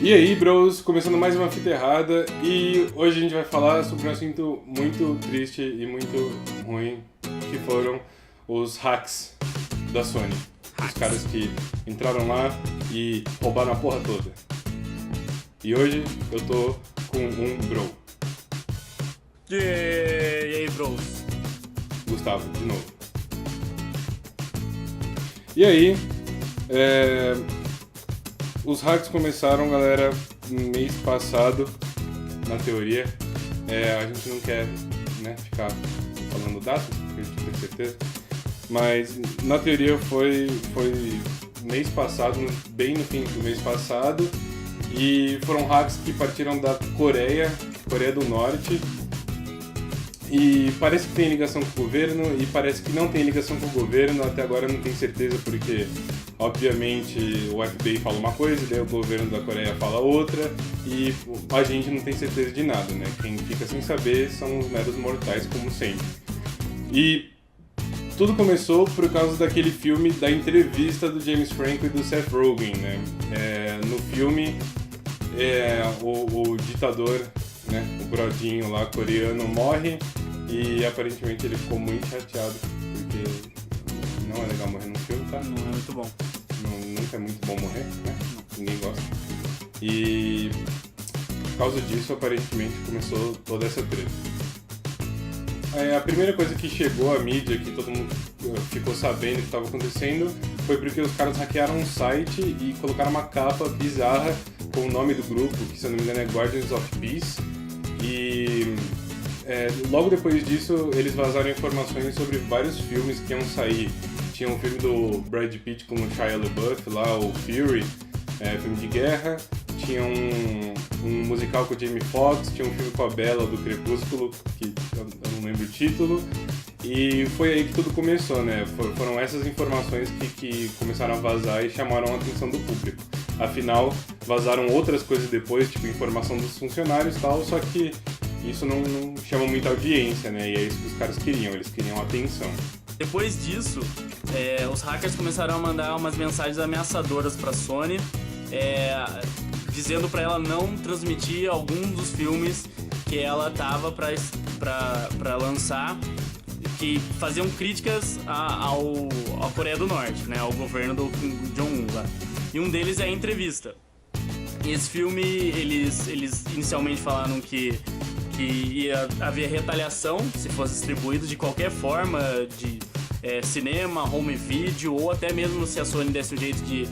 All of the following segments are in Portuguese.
E aí, bros, começando mais uma fita errada e hoje a gente vai falar sobre um assunto muito triste e muito ruim, que foram os hacks da Sony. Os caras que entraram lá e roubaram a porra toda. E hoje eu tô com um bro, E aí, bros? Gustavo, de novo. E aí, os hacks começaram, galera, mês passado, na teoria. A gente não quer, né, ficar falando datas, porque a gente tem certeza. Mas na teoria foi mês passado, bem no fim do mês passado. E foram hacks que partiram da Coreia do Norte. E parece que tem ligação com o governo e parece que não tem ligação com o governo. Até agora não tenho certeza porque, obviamente, o FBI fala uma coisa, daí o governo da Coreia fala outra e a gente não tem certeza de nada, né? Quem fica sem saber são os meros mortais, como sempre. E tudo começou por causa daquele filme, da entrevista do James Franco e do Seth Rogen, né? No filme, o ditador, né, o brodinho lá coreano morre e aparentemente ele ficou muito chateado porque não é legal morrer num filme, tá? Não é muito bom. Nunca é muito bom morrer, né? Ninguém gosta. E por causa disso, aparentemente, começou toda essa treta. A primeira coisa que chegou à mídia, que todo mundo ficou sabendo o que estava acontecendo, foi porque os caras hackearam um site e colocaram uma capa bizarra com o nome do grupo, que se eu não me engano é Guardians of Peace. E logo depois disso, eles vazaram informações sobre vários filmes que iam sair. Tinha um filme do Brad Pitt com o Shia LaBeouf lá, o Fury, filme de guerra. Tinha um musical com o Jamie Foxx, tinha um filme com a Bella do Crepúsculo, que eu não lembro o título. E foi aí que tudo começou, né? Foram essas informações que começaram a vazar e chamaram a atenção do público. Afinal, vazaram outras coisas depois, tipo informação dos funcionários e tal, só que isso não chama muita audiência, né? E é isso que os caras queriam, eles queriam atenção. Depois disso, os hackers começaram a mandar umas mensagens ameaçadoras pra Sony, dizendo pra ela não transmitir algum dos filmes que ela tava pra lançar, que faziam críticas à Coreia do Norte, né? Ao governo do Kim Jong-un lá. E um deles é a entrevista. E esse filme, eles inicialmente falaram que ia haver retaliação se fosse distribuído de qualquer forma, de cinema, home video, ou até mesmo se a Sony desse um jeito de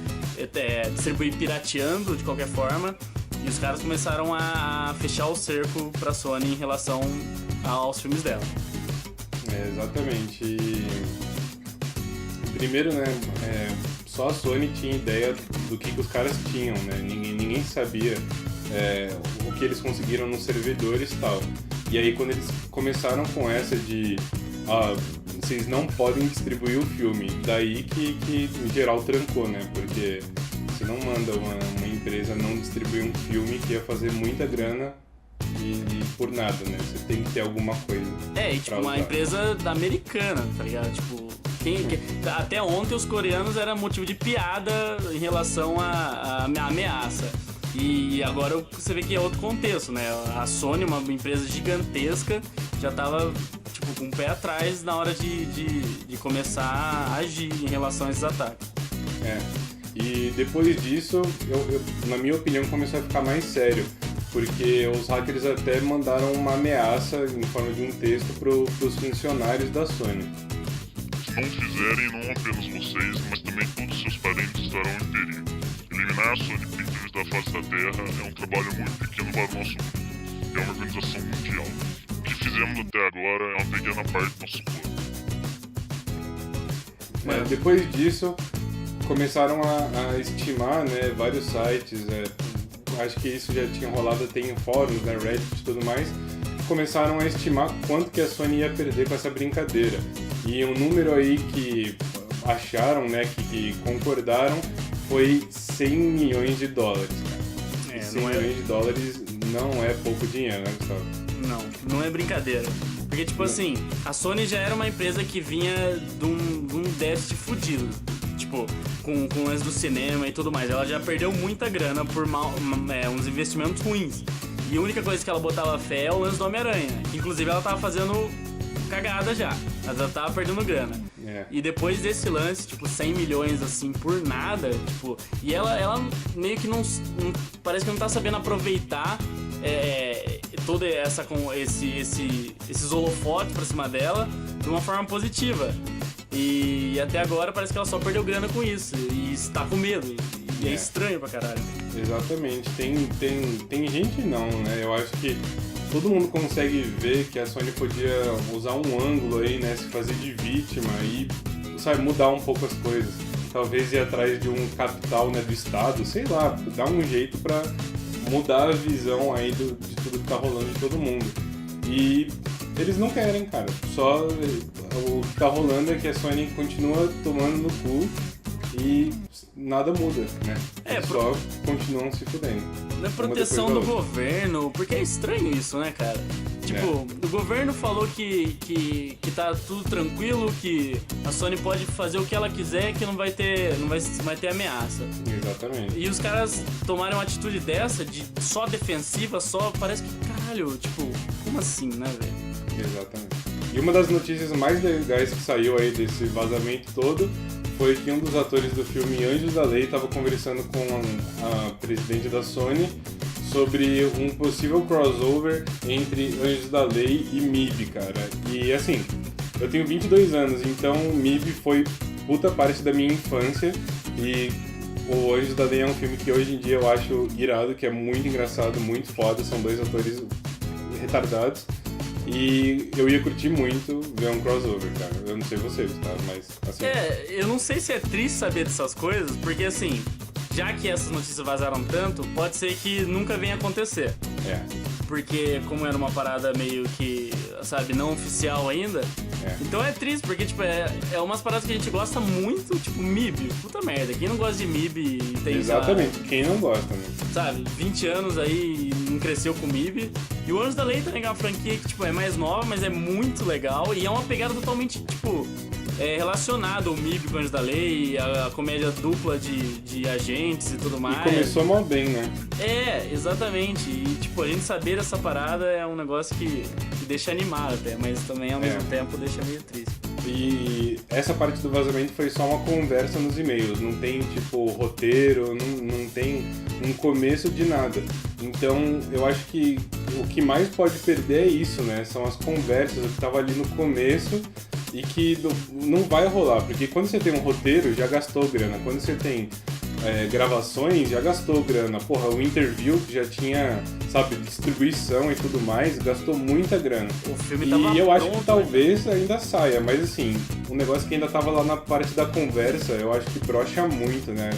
distribuir pirateando de qualquer forma. E os caras começaram a fechar o cerco pra Sony em relação aos filmes dela. Exatamente. Primeiro, né, só a Sony tinha ideia do que os caras tinham, né? Ninguém sabia o que eles conseguiram nos servidores e tal. E aí quando eles começaram com essa de vocês não podem distribuir o filme, daí que em geral trancou, né? Porque você não manda uma empresa não distribuir um filme que ia fazer muita grana e por nada, né? Você tem que ter alguma coisa. E tipo, uma empresa americana, tá ligado? Tipo, até ontem os coreanos era motivo de piada em relação à ameaça. E agora você vê que é outro contexto, né? A Sony, uma empresa gigantesca, já tava tipo, com o pé atrás na hora de começar a agir em relação a esses ataques. E depois disso, na minha opinião, começou a ficar mais sério. Porque os hackers até mandaram uma ameaça em forma de um texto para os funcionários da Sony. Se não fizerem, não apenas vocês, mas também todos os seus parentes estarão em perigo. Eliminar a Sony Pictures da face da Terra é um trabalho muito pequeno para o nosso grupo. É uma organização mundial. O que fizemos até agora é uma pequena parte do nosso plano. Depois disso, começaram a estimar, né, vários sites, acho que isso já tinha rolado até em fóruns, né, Reddit e tudo mais, começaram a estimar quanto que a Sony ia perder com essa brincadeira. E um número aí que acharam, né, que concordaram, foi 100 milhões de dólares, cara. 100 milhões de dólares não é pouco dinheiro, né, Gustavo? Não é brincadeira. Porque, tipo assim, a Sony já era uma empresa que vinha de um déficit fudido. tipo, com o lance do cinema e tudo mais. Ela já perdeu muita grana por uns investimentos ruins. E a única coisa que ela botava fé é o lance do Homem-Aranha. Inclusive, ela tava fazendo cagada já. Ela já tava perdendo grana. E depois desse lance, tipo, 100 milhões, assim, por nada, tipo... E ela meio que não parece que não tá sabendo aproveitar toda essa... esses holofotes pra cima dela de uma forma positiva. E até agora parece que ela só perdeu grana com isso. E está com medo. E é estranho pra caralho. Exatamente. Tem gente não, né? Eu acho que todo mundo consegue ver que a Sony podia usar um ângulo aí, né? Se fazer de vítima e, sabe, mudar um pouco as coisas. Talvez ir atrás de um capital, né, do Estado, sei lá, dar um jeito pra mudar a visão aí de tudo que tá rolando de todo mundo. E eles não querem, cara. Só o que tá rolando é que a Sony continua tomando no cu e nada muda, né? Só continuam se fudendo. Na proteção do governo, porque é estranho isso, né, cara? Tipo, o governo falou que tá tudo tranquilo, que a Sony pode fazer o que ela quiser, que não vai ter ameaça. Exatamente. E os caras tomaram uma atitude dessa, de só defensiva, parece que, caralho, tipo, como assim, né, velho? Exatamente. E uma das notícias mais legais que saiu aí desse vazamento todo foi que um dos atores do filme Anjos da Lei estava conversando com a presidente da Sony sobre um possível crossover entre Anjos da Lei e MIB, cara. E assim, eu tenho 22 anos, então MIB foi puta parte da minha infância e o Anjos da Lei é um filme que hoje em dia eu acho irado, que é muito engraçado, muito foda, são dois atores retardados. E eu ia curtir muito ver um crossover, cara. Eu não sei vocês, tá? Mas, assim... eu não sei se é triste saber dessas coisas, porque, assim, já que essas notícias vazaram tanto, pode ser que nunca venha acontecer. Porque, como era uma parada meio que, sabe, não oficial ainda, então é triste, porque, tipo, é umas paradas que a gente gosta muito, tipo, MIB. Puta merda, quem não gosta de MIB tem... Exatamente, quem não gosta, né? Sabe, 20 anos aí e não cresceu com MIB. E o Anjos da Lei também é uma franquia que, tipo, é mais nova, mas é muito legal. E é uma pegada totalmente, tipo, relacionada ao MIB com o Anjos da Lei, a comédia dupla de agentes e tudo mais. E começou mal bem, né? Exatamente. E, tipo, a gente saber dessa parada é um negócio que deixa animado até, mas também, ao mesmo tempo, deixa meio triste. E essa parte do vazamento foi só uma conversa nos e-mails, não tem, tipo, roteiro, não tem um começo de nada. Então, eu acho que o que mais pode perder é isso, né? São as conversas, o que tava ali no começo e que não vai rolar, porque quando você tem um roteiro, já gastou grana. Quando você tem gravações, já gastou grana. Porra, o interview, que já tinha, sabe, distribuição e tudo mais, gastou muita grana. O filme tava E eu acho pronto, que talvez ainda saia, mas assim, um negócio que ainda tava lá na parte da conversa, eu acho que brocha muito, né,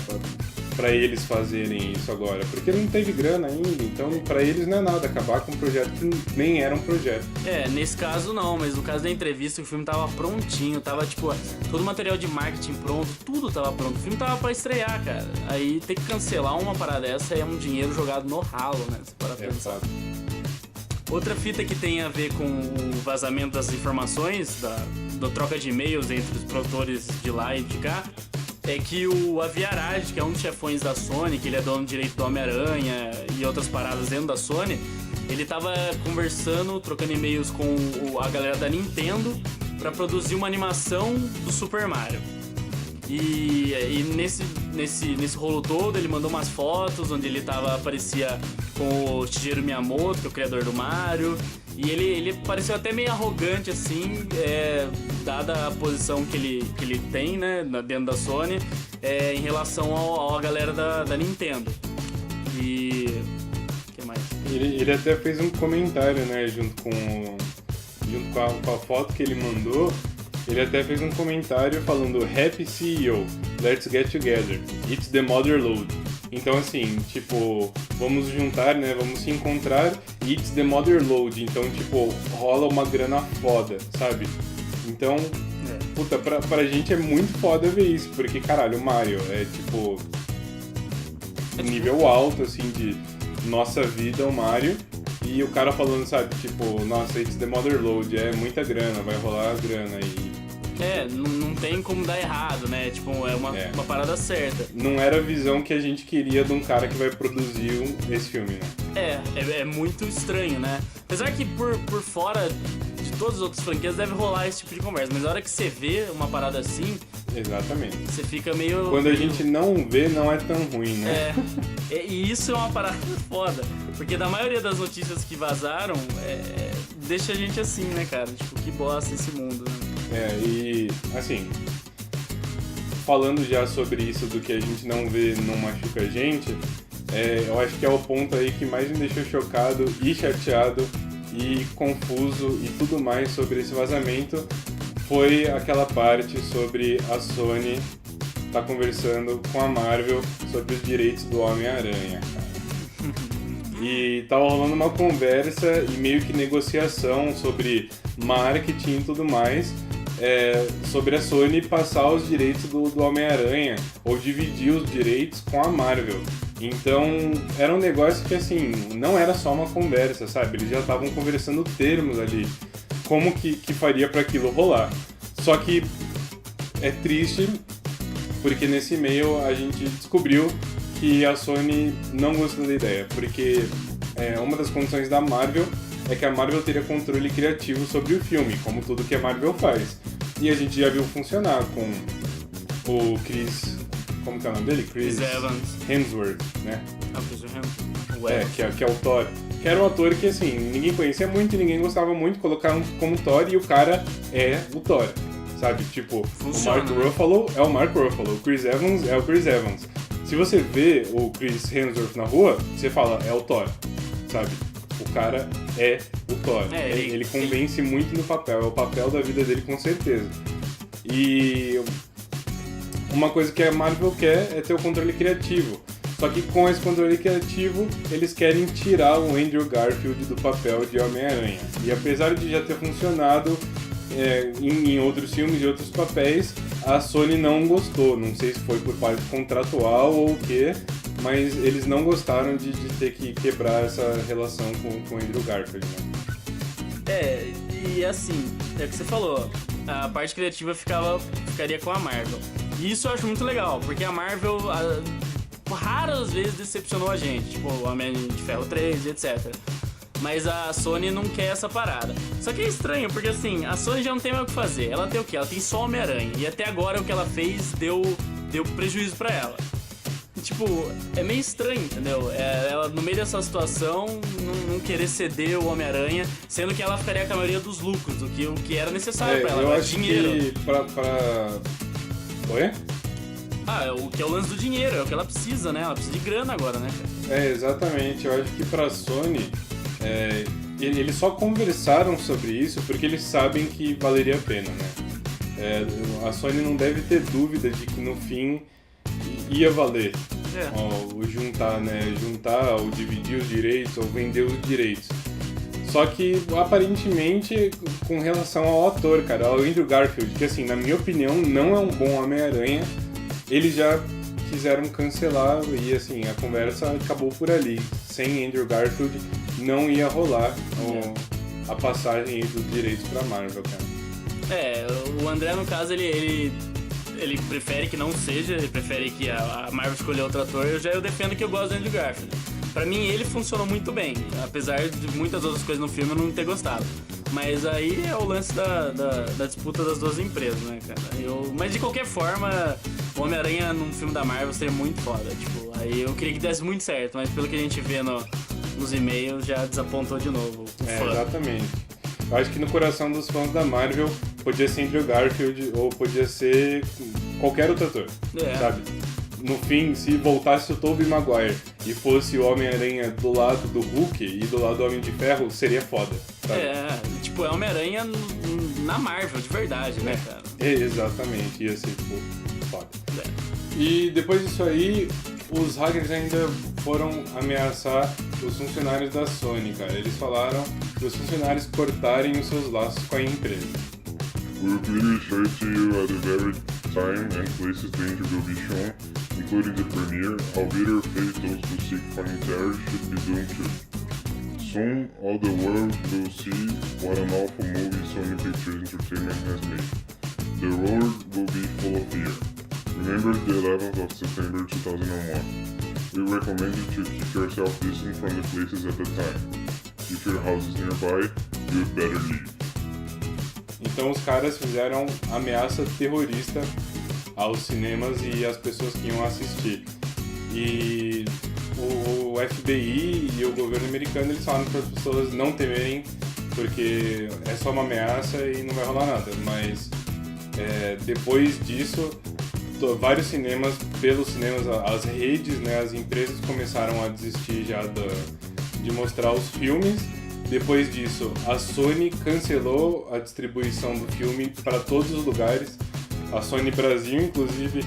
pra eles fazerem isso agora, porque não teve grana ainda, então pra eles não é nada, acabar com um projeto que nem era um projeto. Nesse caso não, mas no caso da entrevista o filme tava prontinho, tava tipo, todo o material de marketing pronto, tudo tava pronto, o filme tava pra estrear, cara. Aí ter que cancelar uma parada dessa é um dinheiro jogado no ralo, né, se para pensar. Outra fita que tem a ver com o vazamento das informações, da troca de e-mails entre os produtores de lá e de cá, é que o Aviarad, que é um dos chefões da Sony, que ele é dono direito do Homem-Aranha e outras paradas dentro da Sony, ele tava conversando, trocando e-mails com a galera da Nintendo pra produzir uma animação do Super Mario. E nesse rolo todo, ele mandou umas fotos onde ele aparecia com o Shigeru Miyamoto, que é o criador do Mario. E ele pareceu até meio arrogante, assim, dada a posição que ele tem, né, dentro da Sony, em relação à galera da Nintendo. E... o que mais? Ele até fez um comentário, né, junto com a foto que ele mandou. Ele até fez um comentário falando Happy CEO, let's get together, it's the mother load. Então assim, tipo, vamos juntar, né, vamos se encontrar, it's the mother load. Então, tipo, rola uma grana foda, sabe? Então, puta, pra gente é muito foda ver isso, porque, caralho, o Mario é, tipo, nível alto, assim, de nossa vida, o Mario. E o cara falando, sabe, tipo, nossa, it's the mother load, é muita grana, vai rolar a grana. E, Não tem como dar errado, né? Tipo, é uma parada certa. Não era a visão que a gente queria de um cara que vai produzir esse filme, né? É muito estranho, né? Apesar que por fora de todas as outras franquias deve rolar esse tipo de conversa, mas na hora que você vê uma parada assim... Exatamente. Você fica meio... Quando a gente não vê, não é tão ruim, né? E isso é uma parada foda, porque da maioria das notícias que vazaram, deixa a gente assim, né, cara? Tipo, que bosta esse mundo, né? E, assim, falando já sobre isso do que a gente não vê, não machuca a gente, eu acho que é o ponto aí que mais me deixou chocado e chateado e confuso e tudo mais sobre esse vazamento foi aquela parte sobre a Sony tá conversando com a Marvel sobre os direitos do Homem-Aranha, cara. E tava rolando uma conversa e meio que negociação sobre marketing e tudo mais, sobre a Sony passar os direitos do Homem-Aranha ou dividir os direitos com a Marvel. Então era um negócio que assim, não era só uma conversa, sabe? Eles já estavam conversando termos ali, como que faria para aquilo rolar. Só que é triste, porque nesse e-mail a gente descobriu que a Sony não gostou da ideia, porque uma das condições da Marvel é que a Marvel teria controle criativo sobre o filme, como tudo que a Marvel faz. E a gente já viu funcionar com o Chris... Como que é o nome dele? Chris Evans. Hemsworth, né? Chris Evans. Que é o Thor. Que era um ator que, assim, ninguém conhecia muito, ninguém gostava muito, colocaram como Thor e o cara é o Thor, sabe? Tipo, funciona, o Mark Ruffalo é o Mark Ruffalo, o Chris Evans é o Chris Evans. Se você vê o Chris Hemsworth na rua, você fala, é o Thor, sabe? O cara é o Thor. Ele convence muito no papel, é o papel da vida dele com certeza. E uma coisa que a Marvel quer é ter o controle criativo. Só que com esse controle criativo, eles querem tirar o Andrew Garfield do papel de Homem-Aranha. E apesar de já ter funcionado em outros filmes e outros papéis, a Sony não gostou. Não sei se foi por parte contratual ou o quê, mas eles não gostaram de ter que quebrar essa relação com o Andrew Garfield, né? E assim, é o que você falou, a parte criativa ficaria com a Marvel. E isso eu acho muito legal, porque a Marvel raras vezes decepcionou a gente, tipo o Homem de Ferro 3 e etc. Mas a Sony não quer essa parada. Só que é estranho, porque assim, a Sony já não tem mais o que fazer. Ela tem o quê? Ela tem só Homem-Aranha. E até agora o que ela fez deu prejuízo pra ela. E, tipo, é meio estranho, entendeu? Ela, no meio dessa situação, não querer ceder o Homem-Aranha, sendo que ela ficaria com a maioria dos lucros, o que era necessário pra ela. Eu acho dinheiro. Que Oi? O que é o lance do dinheiro, é o que ela precisa, né? Ela precisa de grana agora, né, cara? Exatamente. Eu acho que pra Sony, eles só conversaram sobre isso porque eles sabem que valeria a pena, né? A Sony não deve ter dúvida de que no fim ia valer o juntar, né? Juntar, ou dividir os direitos, ou vender os direitos. Só que, aparentemente, com relação ao ator, cara, ao Andrew Garfield, que assim, na minha opinião, não é um bom Homem-Aranha, eles já quiseram cancelar e assim, a conversa acabou por ali. Sem Andrew Garfield não ia rolar a passagem dos direitos pra Marvel, cara. O André, no caso, ele prefere que não seja, ele prefere que a Marvel escolha outro ator. Eu defendo que eu gosto do Andrew Garfield. Pra mim, ele funcionou muito bem, apesar de muitas outras coisas no filme eu não ter gostado. Mas aí é o lance da disputa das duas empresas, né, cara? Mas de qualquer forma, o Homem-Aranha num filme da Marvel seria muito foda. Tipo, aí eu queria que desse muito certo, mas pelo que a gente vê nos e-mails, já desapontou de novo o fã. Exatamente. Eu acho que no coração dos fãs da Marvel podia ser Andrew Garfield ou podia ser qualquer outro ator, sabe? No fim, se voltasse o Tobey Maguire e fosse o Homem-Aranha do lado do Hulk e do lado do Homem de Ferro, seria foda, sabe? Tipo, é Homem-Aranha na Marvel, de verdade, né, cara? Exatamente, ia ser, tipo, foda. E depois disso aí, os hackers ainda foram ameaçar os funcionários da Sony, cara. Eles falaram para os funcionários cortarem os seus laços com a empresa. We will clearly show it to you at the very time and places the interview will be shown, including the premiere. How bitter fate those who seek finding terror should be doomed to. Soon, all the world will see what an awful movie Sony Pictures Entertainment has made. The road will be full of fear. Remember the 11th of September 2001. We recommend you to keep yourself distant from the places at the time. If your house is nearby, you'd better leave. Então os caras fizeram ameaça terrorista aos cinemas e às pessoas que iam assistir. E o FBI e o governo americano, eles falaram para as pessoas não temerem, porque é só uma ameaça e não vai rolar nada. Mas depois disso, vários cinemas, pelos cinemas, as redes, né, as empresas começaram a desistir já de mostrar os filmes. Depois disso, a Sony cancelou a distribuição do filme para todos os lugares. A Sony Brasil, inclusive,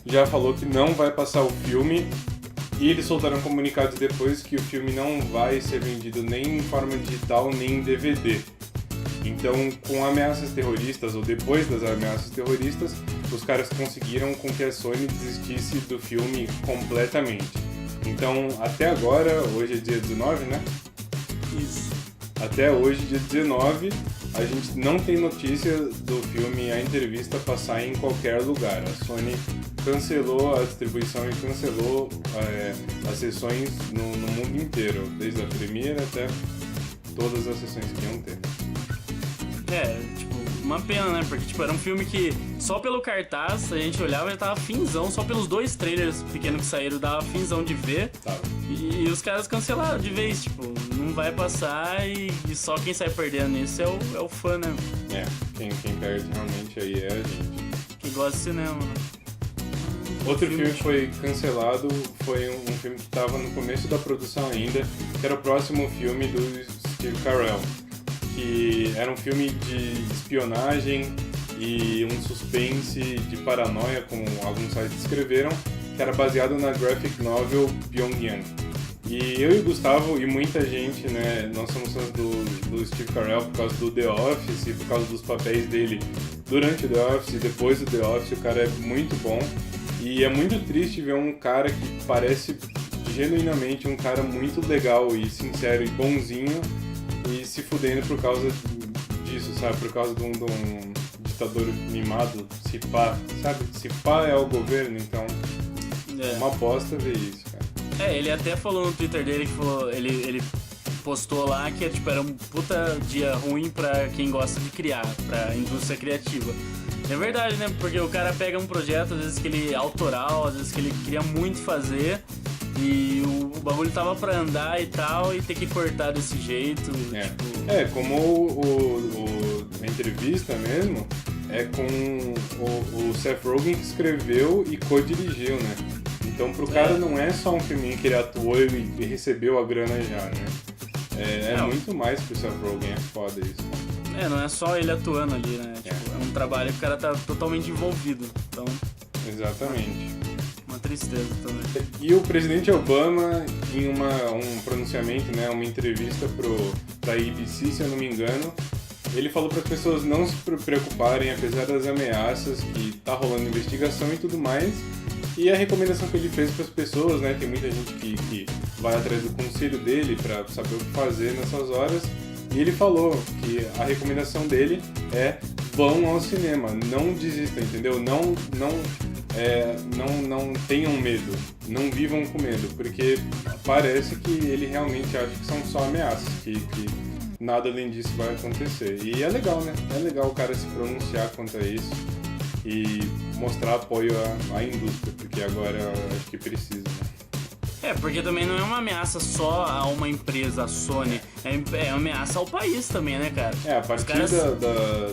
já falou que não vai passar o filme. E eles soltaram comunicados depois que o filme não vai ser vendido nem em forma digital, nem em DVD. Então, com ameaças terroristas, ou depois das ameaças terroristas, os caras conseguiram com que a Sony desistisse do filme completamente. Então, até agora, hoje é dia 19, né? Isso. Até hoje, dia 19, a gente não tem notícia do filme A Entrevista passar em qualquer lugar. A Sony cancelou a distribuição e cancelou as sessões no mundo inteiro, desde a Premiere até todas as sessões que iam ter. Uma pena, né? Porque, era um filme que só pelo cartaz a gente olhava e já tava finzão, só pelos 2 trailers pequenos que saíram dava finzão de ver. Tá. E os caras cancelaram de vez, não vai passar e só quem sai perdendo nisso é o fã, né? Quem perde realmente aí é a gente. Quem gosta de cinema, né? Outro filme que foi cancelado foi um filme que estava no começo da produção ainda, que era o próximo filme do Steve Carell, que era um filme de espionagem e um suspense de paranoia, como alguns sites escreveram, que era baseado na graphic novel Pyongyang. E eu e o Gustavo e muita gente, né, nós somos fãs do Steve Carell por causa do The Office e por causa dos papéis dele durante o The Office e depois do The Office. O cara é muito bom e é muito triste ver um cara que parece genuinamente um cara muito legal e sincero e bonzinho e se fudendo por causa disso, sabe? Por causa de um ditador mimado, se pá, sabe? Se pá é o governo, então é uma bosta ver isso, cara. Ele até falou no Twitter dele que falou, ele postou lá que era um puta dia ruim pra quem gosta de criar, pra indústria criativa. É verdade, né? Porque o cara pega um projeto, às vezes que ele é autoral, às vezes que ele queria muito fazer e o bagulho tava pra andar e tal e ter que cortar desse jeito. Como a entrevista mesmo, é com o Seth Rogen que escreveu e co-dirigiu, né? Então pro cara não é só um filminho que ele atuou e recebeu a grana já, né? É muito mais pro Seth Rogen, é foda isso. Não é só ele atuando ali, né? É um trabalho que o cara tá totalmente envolvido, então... Exatamente. Uma tristeza também. E o presidente Obama, em um pronunciamento, né, uma entrevista pra ABC, se eu não me engano, ele falou para as pessoas não se preocuparem, apesar das ameaças, que tá rolando investigação e tudo mais. E a recomendação que ele fez para as pessoas, né, tem muita gente que vai atrás do conselho dele para saber o que fazer nessas horas. E ele falou que a recomendação dele é: vão ao cinema, não desistam, entendeu? Não tenham medo, não vivam com medo, porque parece que ele realmente acha que são só ameaças, que nada além disso vai acontecer. E é legal, né? É legal o cara se pronunciar quanto a isso e mostrar apoio à indústria, porque agora eu acho que precisa, né? Porque também não é uma ameaça só a uma empresa, a Sony, é uma ameaça ao país também, né, cara? A partir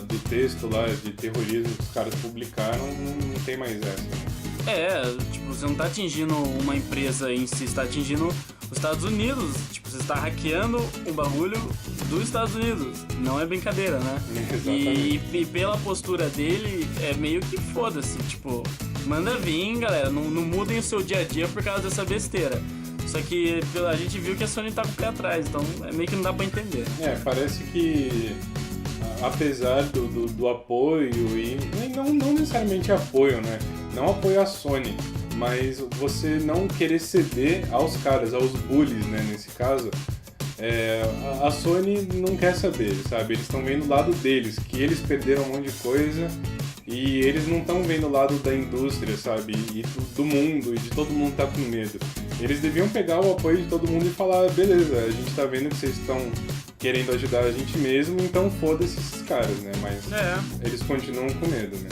do texto lá de terrorismo que os caras publicaram, não tem mais essa, né? Você não tá atingindo uma empresa em si, você tá atingindo os Estados Unidos, você está hackeando um bagulho dos Estados Unidos, não é brincadeira, né? Exatamente. E pela postura dele, é meio que foda-se, manda vir, galera, não mudem o seu dia a dia por causa dessa besteira. Só que a gente viu que a Sony tá com o pé atrás, então é meio que não dá pra entender. Parece que apesar do apoio, e não necessariamente apoio, né? Não apoio à Sony, mas você não querer ceder aos caras, aos bullies, né? Nesse caso, a Sony não quer saber, sabe? Eles estão vendo o lado deles, que eles perderam um monte de coisa E eles não estão vendo o lado da indústria, sabe? E do mundo, e de todo mundo tá com medo. Eles deviam pegar o apoio de todo mundo e falar, beleza, a gente tá vendo que vocês estão querendo ajudar a gente mesmo, então foda-se esses caras, né? Mas eles continuam com medo, né?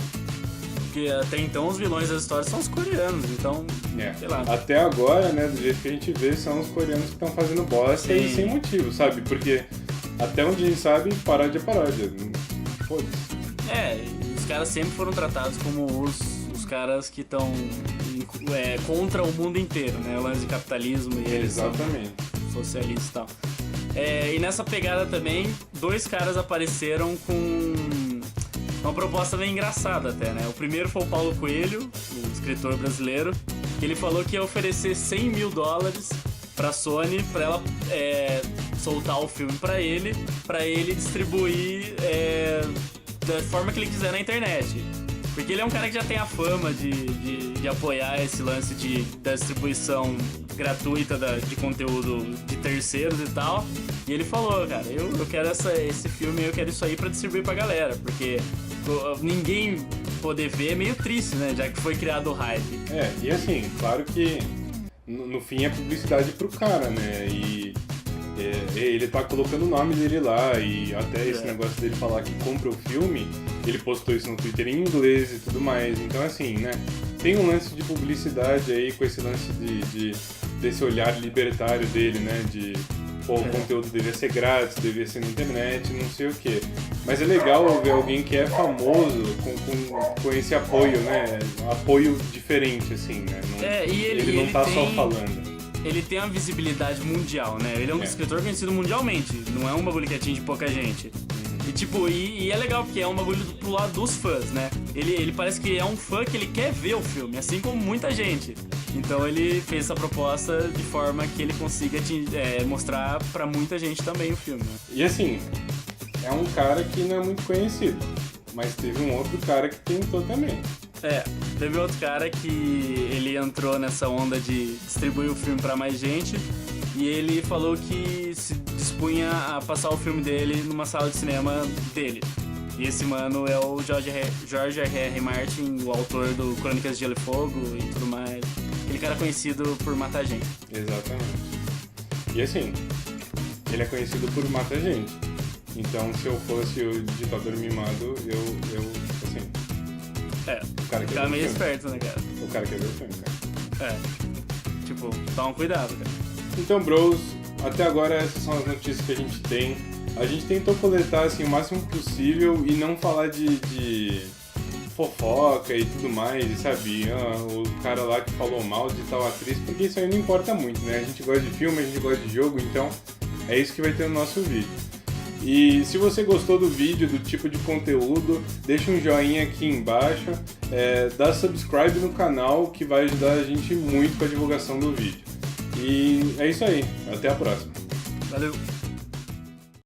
Porque até então os vilões das histórias são os coreanos, então, sei lá. Até agora, né, do jeito que a gente vê, são os coreanos que estão fazendo bosta e sem motivo, sabe? Porque até onde a gente sabe, paródia é paródia. Foda-se. Os caras sempre foram tratados como os caras que estão contra o mundo inteiro, né? O lance de capitalismo e eles Exatamente. são socialistas e tal. E nessa pegada também, 2 caras apareceram com uma proposta bem engraçada até, né? O primeiro foi o Paulo Coelho, o escritor brasileiro, que ele falou que ia oferecer $100 mil pra Sony, pra ela soltar o filme pra ele distribuir da forma que ele quiser na internet. Porque ele é um cara que já tem a fama de apoiar esse lance da distribuição gratuita de conteúdo de terceiros e tal. E ele falou, cara, eu quero esse filme, eu quero isso aí pra distribuir pra galera, porque ninguém poder ver é meio triste, né, já que foi criado o hype. E assim, claro que no fim é publicidade pro cara, né, e ele tá colocando o nome dele lá, e até esse negócio dele falar que compra o filme, ele postou isso no Twitter em inglês e tudo mais, então assim, né, tem um lance de publicidade aí com esse lance desse olhar libertário dele, né, de o conteúdo devia ser grátis, devia ser na internet, não sei o quê. Mas é legal ver alguém que é famoso com esse apoio, né, apoio diferente, assim, né, ele não tá só falando. Ele tem uma visibilidade mundial, né? Ele é um escritor conhecido mundialmente. Não é um bagulho que atinge pouca gente. E tipo, e é legal porque é um bagulho pro lado dos fãs, né? Ele parece que é um fã que ele quer ver o filme, assim como muita gente. Então ele fez essa proposta de forma que ele consiga mostrar pra muita gente também o filme, né? E assim, é um cara que não é muito conhecido, mas teve um outro cara que tentou também. Teve outro cara que ele entrou nessa onda de distribuir o filme pra mais gente e ele falou que se dispunha a passar o filme dele numa sala de cinema dele. E esse mano é o George R.R. Martin, o autor do Crônicas de Gelo e Fogo e tudo mais. Aquele cara conhecido por matar gente. Exatamente. E assim, ele é conhecido por matar gente. Então, se eu fosse o ditador mimado, eu assim... O cara fica meio esperto, né, cara? O cara quer ver o filme, cara. Tipo, toma cuidado, cara. Então, bros, até agora essas são as notícias que a gente tem. A gente tentou coletar, assim, o máximo possível e não falar de fofoca e tudo mais, sabe? O cara lá que falou mal de tal atriz, porque isso aí não importa muito, né? A gente gosta de filme, a gente gosta de jogo, então é isso que vai ter no nosso vídeo. E se você gostou do vídeo, do tipo de conteúdo, deixa um joinha aqui embaixo, dá subscribe no canal que vai ajudar a gente muito com a divulgação do vídeo. E é isso aí, até a próxima. Valeu!